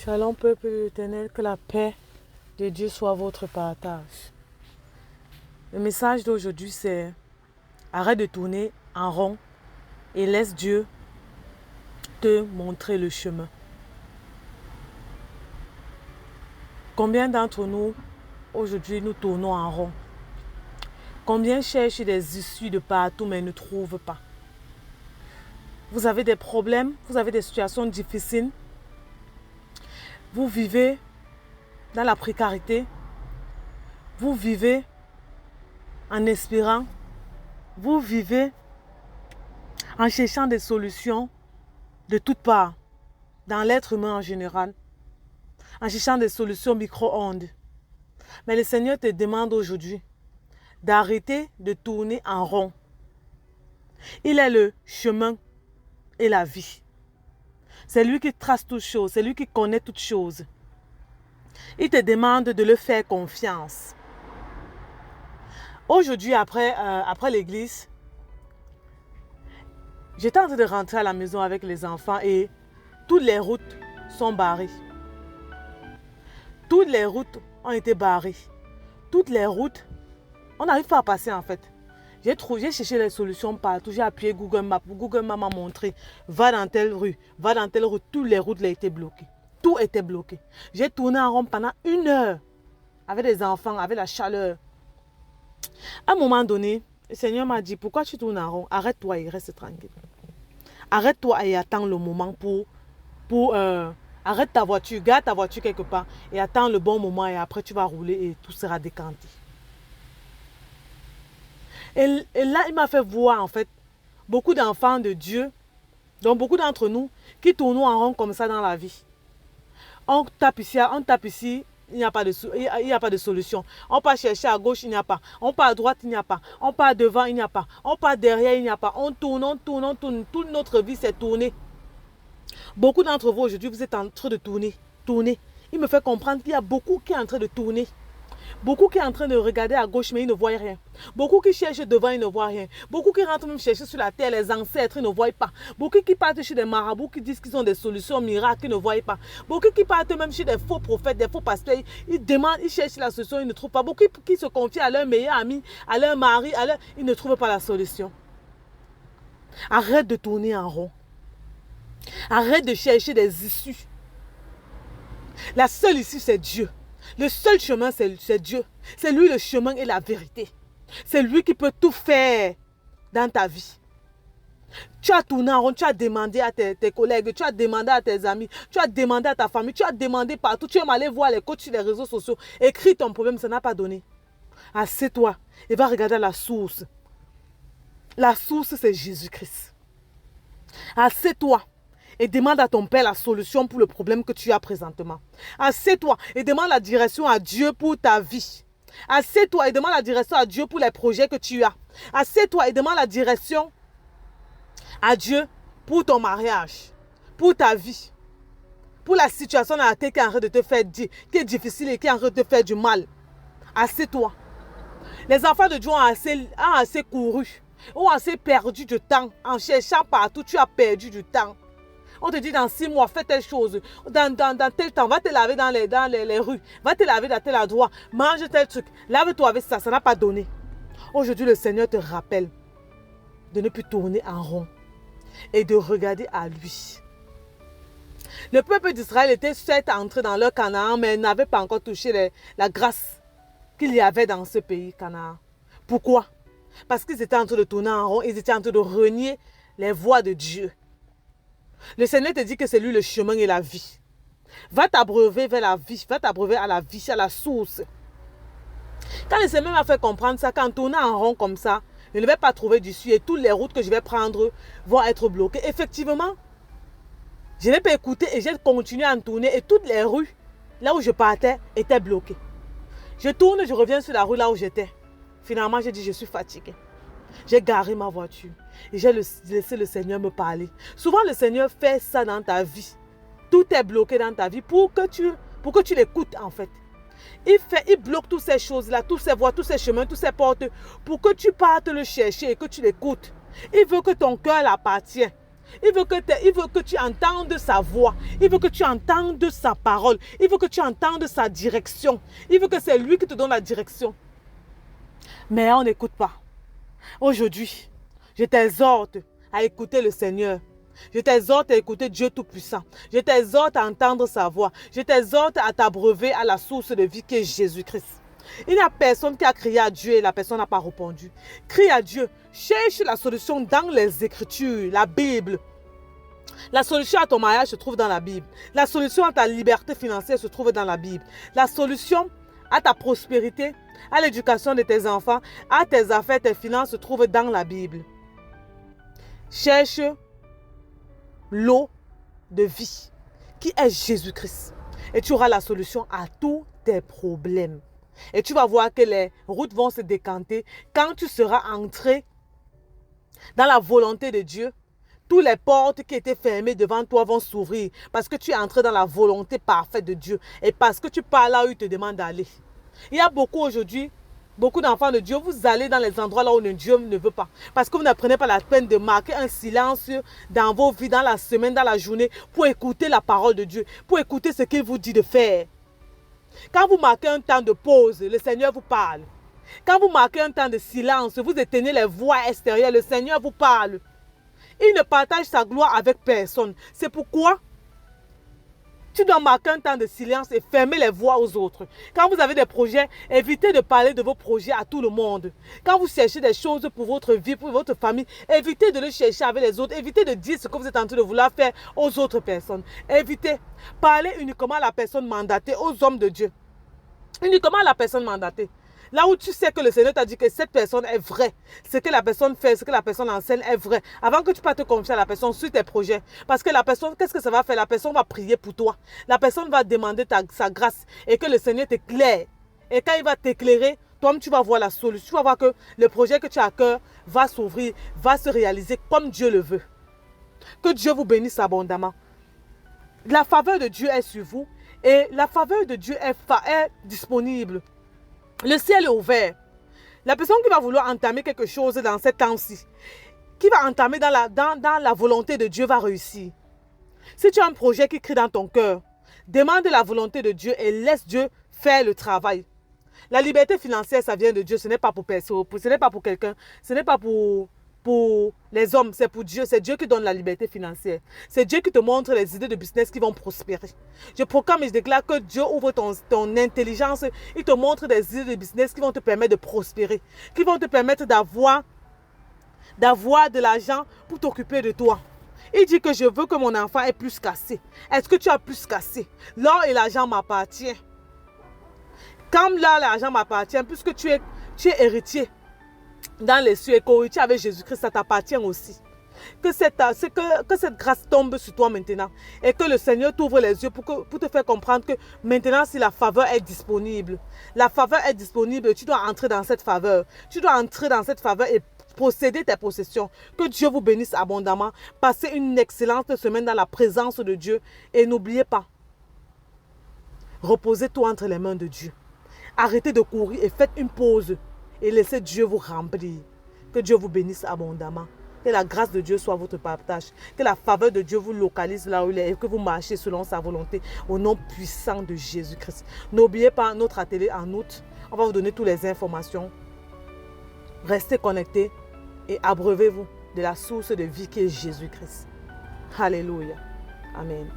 Shalom, peuple de l'Éternel, que la paix de Dieu soit votre partage. Le message d'aujourd'hui, c'est arrête de tourner en rond et laisse Dieu te montrer le chemin. Combien d'entre nous, aujourd'hui, nous tournons en rond? Combien cherchent des issues de partout mais ne trouvent pas? Vous avez des problèmes, vous avez des situations difficiles. Vous vivez dans la précarité. Vous vivez en espérant. Vous vivez en cherchant des solutions de toutes parts, dans l'être humain en général, en cherchant des solutions micro-ondes. Mais le Seigneur te demande aujourd'hui d'arrêter de tourner en rond. Il est le chemin et la vie. C'est lui qui trace toutes choses, c'est lui qui connaît toutes choses. Il te demande de le faire confiance. Aujourd'hui, après l'église, j'étais en train de rentrer à la maison avec les enfants et toutes les routes sont barrées. Toutes les routes ont été barrées. Toutes les routes, on n'arrive pas à passer en fait. J'ai cherché les solutions partout. J'ai appuyé Google Maps. Google Maps m'a montré, va dans telle rue, va dans telle rue. Toutes les routes ont été bloquées. Tout était bloqué. J'ai tourné en rond pendant 1 heure avec les enfants, avec la chaleur. À un moment donné, le Seigneur m'a dit, pourquoi tu tournes en rond? Arrête-toi et reste tranquille. Arrête-toi et attends le moment arrête ta voiture, garde ta voiture quelque part et attends le bon moment et après tu vas rouler et tout sera décanté. Et là, il m'a fait voir en fait beaucoup d'enfants de Dieu, donc beaucoup d'entre nous qui tournons en rond comme ça dans la vie. On tape ici, il n'y a pas de solution. On part chercher à gauche, il n'y a pas. On part à droite, il n'y a pas. On part devant, il n'y a pas. On part derrière, il n'y a pas. On tourne. Toute notre vie s'est tournée. Beaucoup d'entre vous aujourd'hui, vous êtes en train de tourner. Il me fait comprendre qu'il y a beaucoup qui sont en train de tourner. Beaucoup qui sont en train de regarder à gauche, mais ils ne voient rien. Beaucoup qui cherchent devant, ils ne voient rien. Beaucoup qui rentrent même chercher sur la terre, les ancêtres, ils ne voient pas. Beaucoup qui partent chez des marabouts qui disent qu'ils ont des solutions miracles, ils ne voient pas. Beaucoup qui partent même chez des faux prophètes, des faux pasteurs, ils demandent, ils cherchent la solution, ils ne trouvent pas. Beaucoup qui se confient à leur meilleur ami, à leur mari, ils ne trouvent pas la solution. Arrête de tourner en rond. Arrête de chercher des issues. La seule issue, c'est Dieu. Le seul chemin, c'est Dieu. C'est lui le chemin et la vérité. C'est lui qui peut tout faire dans ta vie. Tu as tourné en rond, tu as demandé à tes collègues, tu as demandé à tes amis, tu as demandé à ta famille, tu as demandé partout. Tu es allé voir les coachs sur les réseaux sociaux. Écris ton problème, ça n'a pas donné. Assieds-toi et va regarder la source. La source, c'est Jésus-Christ. Assieds-toi et demande à ton Père la solution pour le problème que tu as présentement. Assieds-toi et demande la direction à Dieu pour ta vie. Assieds-toi et demande la direction à Dieu pour les projets que tu as. Assieds-toi et demande la direction à Dieu pour ton mariage, pour ta vie, pour la situation dans laquelle qui est en train de te faire dire, qui est difficile et qui est en train de te faire du mal. Assieds-toi. Les enfants de Dieu ont assez couru, ont assez perdu du temps. En cherchant partout, tu as perdu du temps. On te dit dans 6 mois, fais telle chose. Dans tel temps, va te laver dans les rues. Va te laver dans tel endroit. Mange tel truc. Lave-toi avec ça. Ça n'a pas donné. Aujourd'hui, le Seigneur te rappelle de ne plus tourner en rond et de regarder à lui. Le peuple d'Israël était certes entré dans leur Canaan, mais n'avait pas encore touché la grâce qu'il y avait dans ce pays Canaan. Pourquoi? Parce qu'ils étaient en train de tourner en rond. Ils étaient en train de renier les voies de Dieu. Le Seigneur te dit que c'est lui le chemin et la vie. Va t'abreuver vers la vie. Va t'abreuver à la vie, à la source. Quand le Seigneur m'a fait comprendre ça, quand tourner en rond comme ça, je ne vais pas trouver d'issue et toutes les routes que je vais prendre vont être bloquées. Effectivement, je n'ai pas écouté et j'ai continué à en tourner et toutes les rues, là où je partais, étaient bloquées. Je tourne, je reviens sur la rue là où j'étais. Finalement, j'ai dit, je suis fatiguée. J'ai garé ma voiture et j'ai laissé le Seigneur me parler. Souvent, le Seigneur fait ça dans ta vie. Tout est bloqué dans ta vie pour que tu l'écoutes en fait. Il bloque toutes ces choses-là, toutes ces voies, tous ces chemins, toutes ces portes pour que tu partes le chercher et que tu l'écoutes. Il veut que ton cœur l'appartienne. Il veut que tu entendes sa voix. Il veut que tu entendes sa parole. Il veut que tu entendes sa direction. Il veut que c'est lui qui te donne la direction. Mais on n'écoute pas. Aujourd'hui, je t'exhorte à écouter le Seigneur. Je t'exhorte à écouter Dieu Tout-Puissant. Je t'exhorte à entendre sa voix. Je t'exhorte à t'abreuver à la source de vie qui est Jésus-Christ. Il n'y a personne qui a crié à Dieu et la personne n'a pas répondu. Crie à Dieu. Cherche la solution dans les Écritures, la Bible. La solution à ton mariage se trouve dans la Bible. La solution à ta liberté financière se trouve dans la Bible. La solution à ta prospérité, à l'éducation de tes enfants, à tes affaires, tes finances se trouve dans la Bible. Cherche l'eau de vie qui est Jésus-Christ. Et tu auras la solution à tous tes problèmes. Et tu vas voir que les routes vont se décanter quand tu seras entré dans la volonté de Dieu. Toutes les portes qui étaient fermées devant toi vont s'ouvrir parce que tu es entré dans la volonté parfaite de Dieu et parce que tu pars là où il te demande d'aller. Il y a beaucoup aujourd'hui, beaucoup d'enfants de Dieu, vous allez dans les endroits là où Dieu ne veut pas parce que vous ne prenez pas la peine de marquer un silence dans vos vies, dans la semaine, dans la journée pour écouter la parole de Dieu, pour écouter ce qu'il vous dit de faire. Quand vous marquez un temps de pause, le Seigneur vous parle. Quand vous marquez un temps de silence, vous éteignez les voix extérieures, le Seigneur vous parle. Il ne partage sa gloire avec personne. C'est pourquoi tu dois marquer un temps de silence et fermer les voix aux autres. Quand vous avez des projets, évitez de parler de vos projets à tout le monde. Quand vous cherchez des choses pour votre vie, pour votre famille, évitez de le chercher avec les autres. Évitez de dire ce que vous êtes en train de vouloir faire aux autres personnes. Évitez. Parlez uniquement à la personne mandatée, aux hommes de Dieu. Uniquement à la personne mandatée. Là où tu sais que le Seigneur t'a dit que cette personne est vraie. Ce que la personne fait, ce que la personne enseigne est vrai. Avant que tu passes te confier à la personne sur tes projets. Parce que la personne, qu'est-ce que ça va faire? La personne va prier pour toi. La personne va demander sa grâce. Et que le Seigneur t'éclaire. Et quand il va t'éclairer, toi-même tu vas voir la solution. Tu vas voir que le projet que tu as à cœur va s'ouvrir, va se réaliser comme Dieu le veut. Que Dieu vous bénisse abondamment. La faveur de Dieu est sur vous. Et la faveur de Dieu est disponible. Le ciel est ouvert. La personne qui va vouloir entamer quelque chose dans cet temps-ci, qui va entamer dans la volonté de Dieu va réussir. Si tu as un projet qui crie dans ton cœur, demande la volonté de Dieu et laisse Dieu faire le travail. La liberté financière, ça vient de Dieu. Ce n'est pas pour personne, ce n'est pas pour quelqu'un, ce n'est pas pour les hommes, c'est pour Dieu. C'est Dieu qui donne la liberté financière. C'est Dieu qui te montre les idées de business qui vont prospérer. Je proclame et je déclare que Dieu ouvre ton intelligence. Il te montre des idées de business qui vont te permettre de prospérer, qui vont te permettre d'avoir de l'argent pour t'occuper de toi. Il dit que je veux que mon enfant ait plus qu'assez. Est-ce que tu as plus qu'assez? L'or et l'argent m'appartiennent. Comme là, l'argent m'appartient, puisque tu es héritier dans les cieux et co-héritier avec Jésus-Christ, ça t'appartient aussi. Que cette grâce tombe sur toi maintenant et que le Seigneur t'ouvre les yeux pour te faire comprendre que maintenant, si la faveur est disponible, la faveur est disponible, tu dois entrer dans cette faveur. Tu dois entrer dans cette faveur et posséder tes possessions. Que Dieu vous bénisse abondamment. Passez une excellente semaine dans la présence de Dieu et n'oubliez pas, reposez tout entre les mains de Dieu. Arrêtez de courir et faites une pause et laissez Dieu vous remplir. Que Dieu vous bénisse abondamment. Que la grâce de Dieu soit votre partage. Que la faveur de Dieu vous localise là où il est et que vous marchez selon sa volonté au nom puissant de Jésus-Christ. N'oubliez pas notre atelier en août. On va vous donner toutes les informations. Restez connectés et abreuvez-vous de la source de vie qui est Jésus-Christ. Alléluia. Amen.